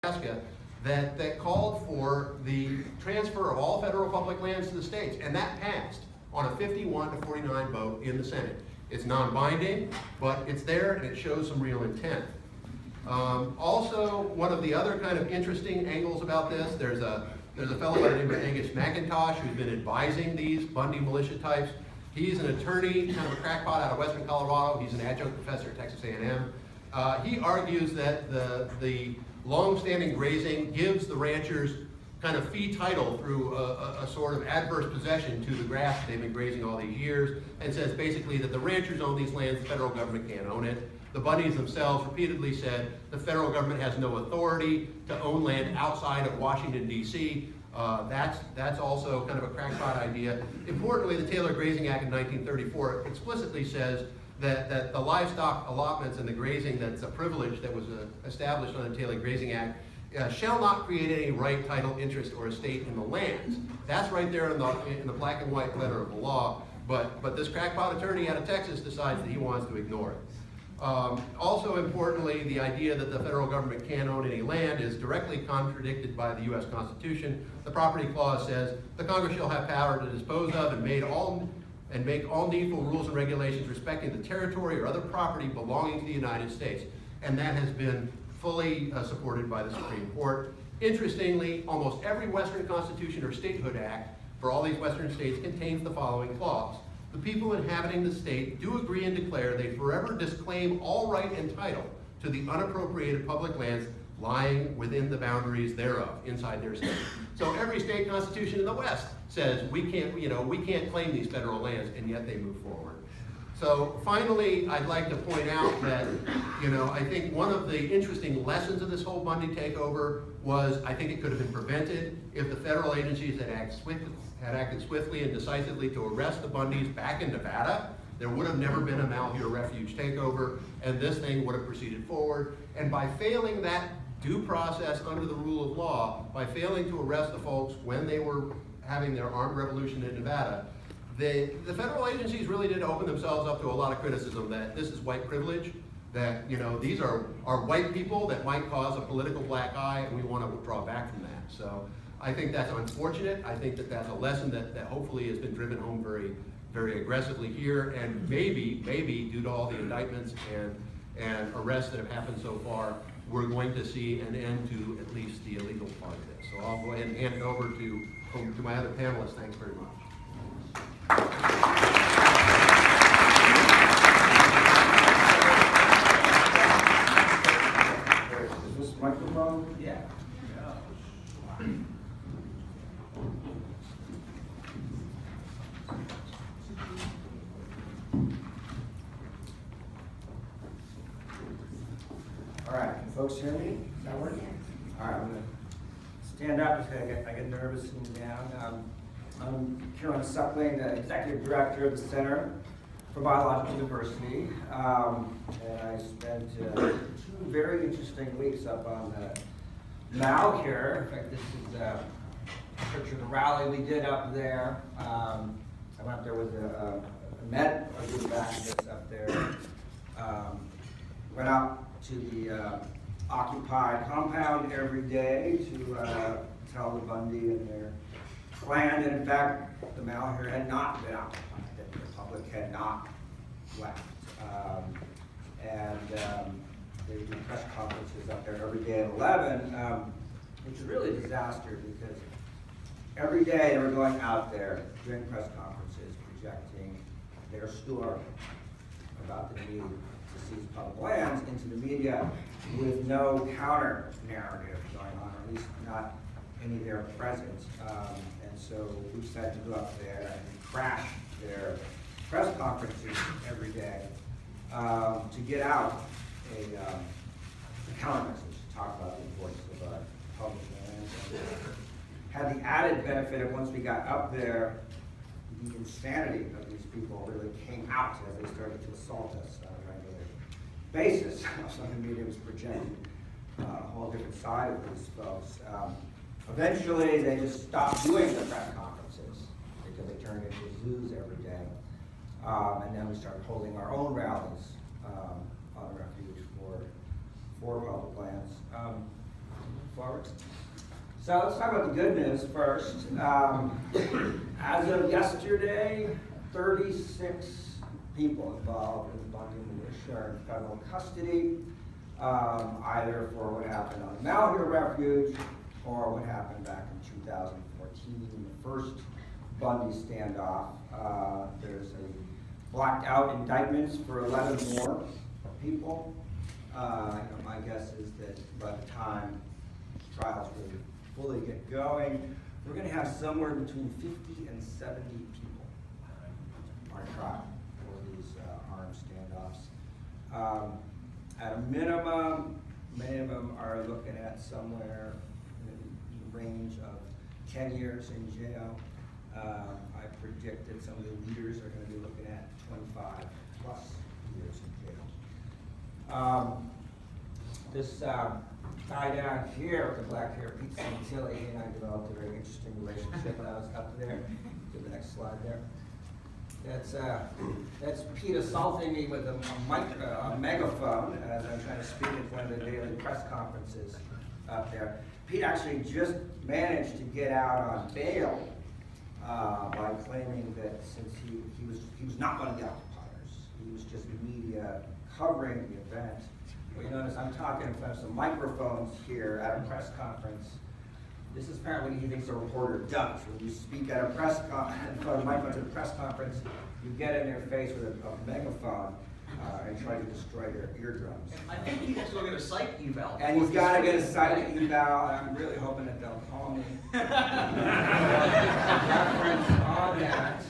Nebraska that called for the transfer of all federal public lands to the states, and that passed on a 51-49 vote in the Senate. It's non-binding, but it's there and it shows some real intent. Also, one of the other kind of interesting angles about this, there's a fellow by the name of Angus McIntosh who's been advising these Bundy militia types. He's an attorney, kind of a crackpot out of Western Colorado. He's an adjunct professor at Texas A&M. He argues that the long-standing grazing gives the ranchers kind of fee title through a sort of adverse possession to the grass they've been grazing all these years, and says basically that the ranchers own these lands, the federal government can't own it. The Bundys themselves repeatedly said the federal government has no authority to own land outside of Washington, D.C. That's also kind of a crackpot idea. Importantly, the Taylor Grazing Act in 1934 explicitly says that the livestock allotments and the grazing that's a privilege that was established on the Taylor Grazing Act shall not create any right, title, interest, or estate in the lands. That's right there in the black and white letter of the law, but this crackpot attorney out of Texas decides that he wants to ignore it. Also importantly, the idea that the federal government can't own any land is directly contradicted by the U.S. Constitution. The property clause says the Congress shall have power to dispose of and make all needful rules and regulations respecting the territory or other property belonging to the United States. And that has been fully supported by the Supreme Court. Interestingly, almost every Western Constitution or Statehood Act for all these Western states contains the following clause. The people inhabiting the state do agree and declare they forever disclaim all right and title to the unappropriated public lands lying within the boundaries thereof, inside their state. So every state constitution in the West says we can't claim these federal lands, and yet they move forward. So finally, I'd like to point out that, I think one of the interesting lessons of this whole Bundy takeover was I think it could have been prevented if the federal agencies had acted swiftly and decisively to arrest the Bundys back in Nevada. There would have never been a Malheur refuge takeover, and this thing would have proceeded forward. And by failing that due process under the rule of law, by failing to arrest the folks when they were having their armed revolution in Nevada, the federal agencies really did open themselves up to a lot of criticism that this is white privilege, that these are white people that might cause a political black eye, and we want to withdraw back from that. So I think that's unfortunate. I think that that's a lesson that hopefully has been driven home very, very aggressively here, and maybe due to all the indictments and arrests that have happened so far, we're going to see an end to at least the illegal part of this. So I'll go ahead and hand it over to my other panelists. Thanks very much. Is this microphone? Yeah. All right, can folks hear me? Is that working? All right, I'm going to stand up because I get nervous sitting down. I'm Kieran Suckerling, the Executive Director of the Center for Biological Diversity. And I spent 2 very interesting weeks up on the Malheur. In fact, this is a picture of the rally we did up there. I went up there with met a group of activists up there. Went out to the occupied compound every day to tell the Bundy and their clan that in fact the Malheur had not been occupied, that the public had not left. They do press conferences up there every day at 11, which is really a disaster because every day they were going out there doing press conferences projecting their story about the need to seize public lands into the media with no counter narrative going on, or at least not any there present. And so we decided to go up there and crash their press conferences every day to get out a counter message to talk about the importance of public lands. Had the added benefit of once we got up there, the insanity of these people really came out as they started to assault us on a regular basis. Some of the media was projecting a whole different side of these folks. Eventually, they just stopped doing the press conferences because they turned into zoos every day. And then we started holding our own rallies on refuge for public lands. forward. So let's talk about the good news first. As of yesterday, 36 people involved in the Bundy militia are in federal custody, either for what happened on the Malheur refuge or what happened back in 2014, the first Bundy standoff. There's a blacked out indictments for 11 more people. My guess is that by the time trials really fully get going, we're going to have somewhere between 50 and 70 people on trial for these armed standoffs. At a minimum, many of them are looking at somewhere in the range of 10 years in jail. I predict that some of the leaders are going to be looking at 25 plus years in jail. This guy down here with the black hair, Pete Santilli, he and I developed a very interesting relationship when I was up there. To the next slide there. That's Pete assaulting me with a megaphone as I'm trying to speak at one of the daily press conferences up there. Pete actually just managed to get out on bail by claiming that since he was not one of the occupiers, he was just media covering the event. Well, you notice I'm talking in front of some microphones here at a press conference. This is apparently what he thinks a reporter does. When you speak at a press in front of microphones at a press conference, you get in their face with a megaphone and try to destroy their eardrums. I think he has to go get a psych eval. And he's got to get a psych eval, and I'm really hoping that they'll call me. Reference on that.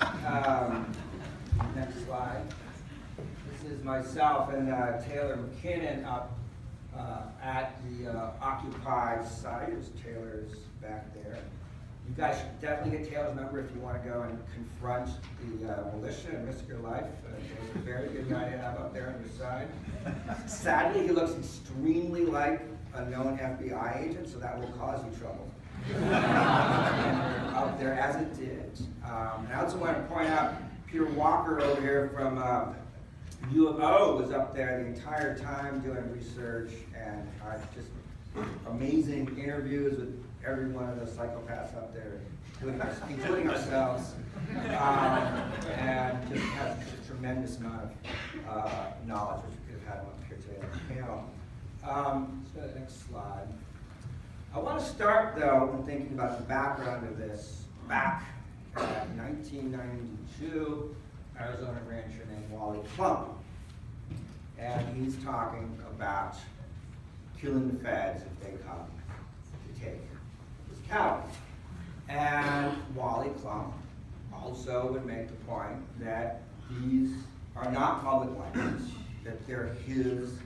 Next slide. This is myself and Taylor McKinnon up at the occupied site. There's Taylor's back there. You guys should definitely get Taylor's number if you want to go and confront the militia and risk your life. Taylor's a very good guy to have up there on your side. Sadly, he looks extremely like a known FBI agent, so that will cause you trouble. Up there as it did. And I also want to point out Peter Walker over here from U of O was up there the entire time doing research and just amazing interviews with every one of those psychopaths up there, including ourselves, and just has a tremendous amount of knowledge, which we could have had him up here today on the panel. Let's go to the next slide. I want to start, though, in thinking about the background of this. Back in 1992, Arizona rancher named Wally Plump. And he's talking about killing the feds if they come to take his cattle. And Wally Plump also would make the point that these are not public lands, that they're his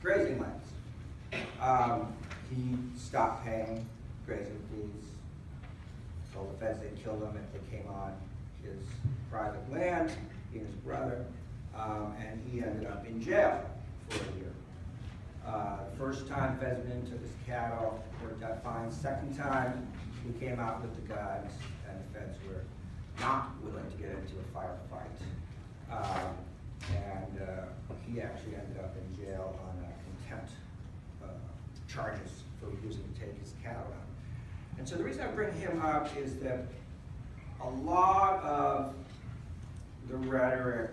grazing lands. He stopped paying grazing fees, told the feds they'd kill them if they came on his private land, he and his brother, and he ended up in jail for a year. The first time Fesman took his cattle, worked out fine. Second time, he came out with the guns, and the feds were not willing to get into a firefight. And he actually ended up in jail on contempt charges for refusing to take his cattle out. And so the reason I bring him up is that a lot of the rhetoric,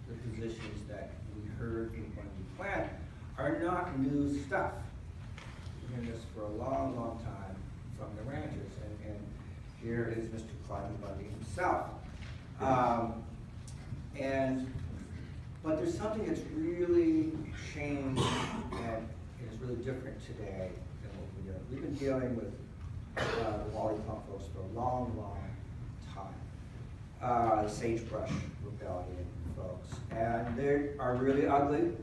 the positions that we heard in Bundy Plant are not new stuff. We've been hearing this for a long, long time from the ranchers, and here is Mr. Clyde Bundy himself. But there's something that's really changed and is really different today than what we're doing. We've been dealing with the Wally Plump folks for a long, long time. The Sagebrush Rebellion folks. And they are really ugly,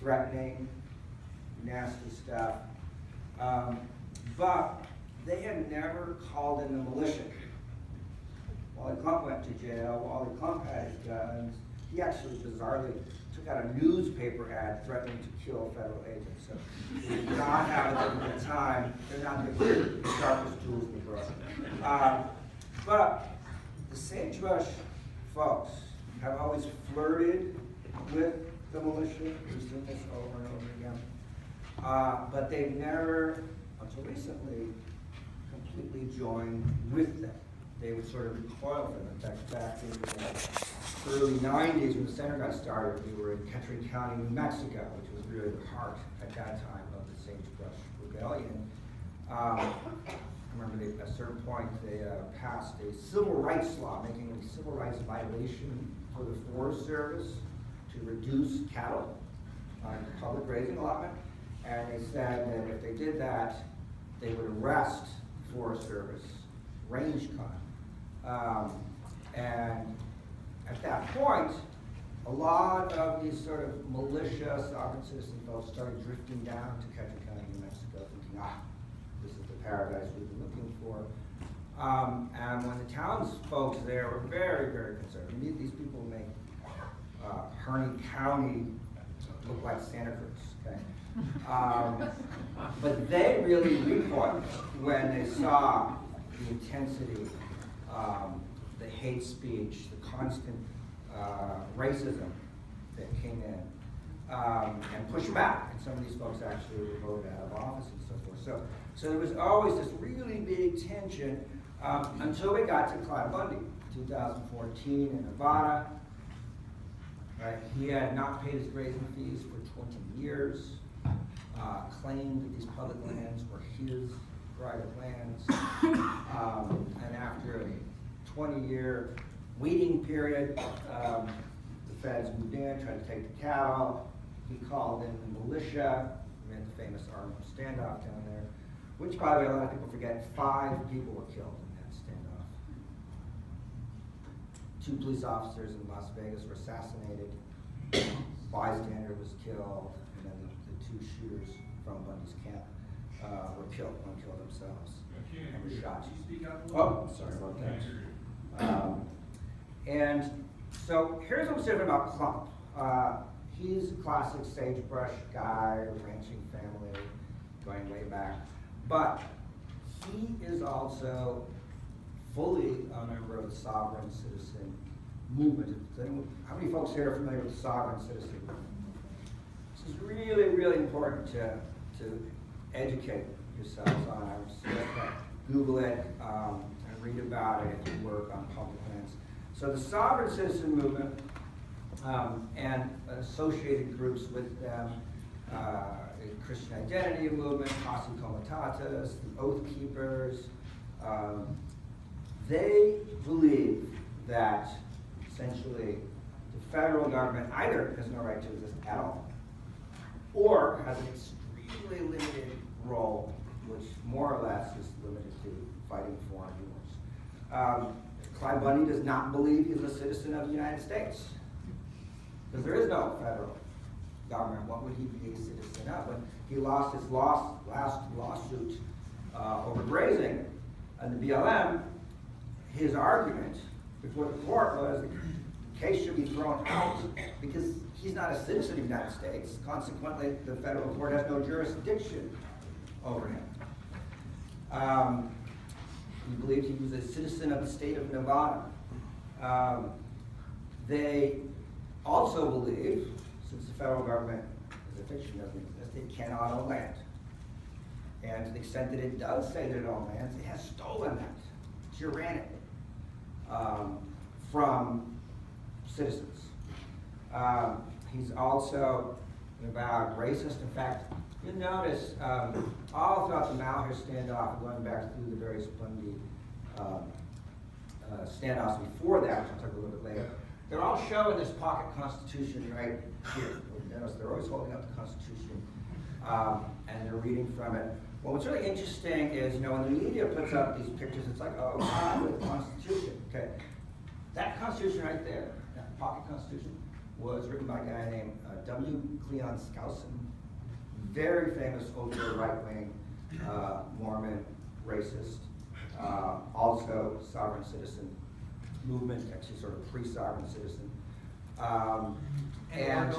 threatening, nasty stuff. But they had never called in the militia. Wally Plump went to jail. Wally Plump had his guns. He actually bizarrely took out a newspaper ad threatening to kill federal agents. So they did not have it at the time. They're not the sharpest tools in the drawer. But the Sagebrush folks have always flirted with the militia. We've seen this over and over again. But they've never until recently, completely joined with them. They would sort of recoil from them. In fact, back in the early 90s, when the center got started, we were in Harney County, New Mexico, which was really the heart at that time of the Sagebrush Rebellion. I remember at a certain point they passed a civil rights law, making it a civil rights violation for the Forest Service to reduce cattle on public grazing allotment. And they said that if they did that, they would arrest Forest Service range con. And at that point, a lot of these sort of militia, sovereign citizen folks started drifting down to Harney County, New Mexico, thinking, this is the paradise we've been looking for. And when the townsfolk there were very, very concerned, these people make Harney County look like Santa Cruz, okay? But they really recoiled when they saw the intensity, the hate speech, the constant racism that came in, and pushed back. And some of these folks actually were voted out of office and so forth. So there was always this really big tension until we got to Clyde Bundy, 2014 in Nevada. Right? He had not paid his grazing fees for 20 years, claimed that these public lands were his private lands, and after a 20-year waiting period, the feds moved in, tried to take the cattle. He called in the militia. We had the famous armed standoff down there, which, by the way, a lot of people forget, 5 people were killed in that standoff. 2 police officers in Las Vegas were assassinated. Bystander was killed, and then the 2 shooters from Bundy's camp were killed. One killed themselves and was shot. Oh, sorry about that. And so here's what's different about Clump. He's a classic sagebrush guy, ranching family, going way back. But he is also fully a member of the sovereign citizen movement. How many folks here are familiar with the sovereign citizen movement? This is really, really important to educate yourselves on. I would suggest that Google it and read about it if you work on public lands. So the sovereign citizen movement and associated groups with them, Christian Identity Movement, Posse Comitatus, the Oath Keepers, they believe that essentially the federal government either has no right to exist at all, or has an extremely limited role, which more or less is limited to fighting foreign wars. Clyde Bundy does not believe he's a citizen of the United States, because there is no federal government. What would he be a citizen of? When he lost his last lawsuit over grazing and the BLM, his argument before the court was the case should be thrown out because he's not a citizen of the United States. Consequently, the federal court has no jurisdiction over him. He believed he was a citizen of the state of Nevada. They also believe, since the federal government is a fiction, doesn't exist, it cannot own land. And to the extent that it does say that it owns lands, it has stolen that, tyrannic, from citizens. He's also about racist. In fact, you'll notice all throughout the Malheur standoff, going back through the various Bundy standoffs before that, which I'll talk a little bit later, they're all showing this pocket constitution right here. You'll notice they're always holding up the Constitution and they're reading from it. Well, what's really interesting is, when the media puts up these pictures, it's like, oh, God, the Constitution. Okay, that Constitution right there, that pocket Constitution, was written by a guy named W. Cleon Skousen, very famous ultra right-wing Mormon racist, also sovereign citizen movement, actually sort of pre-sovereign citizen, and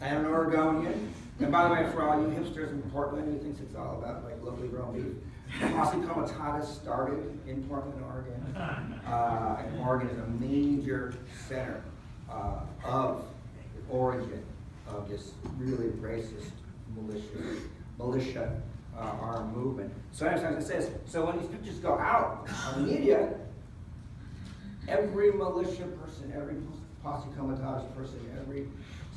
an Oregonian. And by the way, for all you hipsters in Portland who thinks it's all about like locally grown beef, Posse Comitatus started in Portland, Oregon. And Oregon is a major center of the origin of this really racist militia armed movement. So anyways, it says, so when these pictures go out on the media, every militia person, every posse comitatus person, every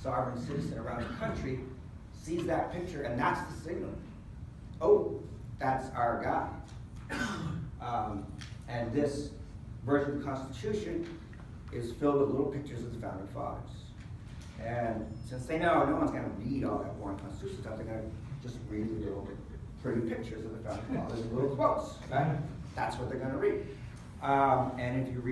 sovereign citizen around the country sees that picture, and that's the signal. Oh, that's our guy. And this version of the Constitution is filled with little pictures of the Founding Fathers. And since they know no one's going to read all that boring Constitution stuff, they're going to just read the little pretty pictures of the Founding Fathers and little quotes, right? That's what they're going to read. And if you read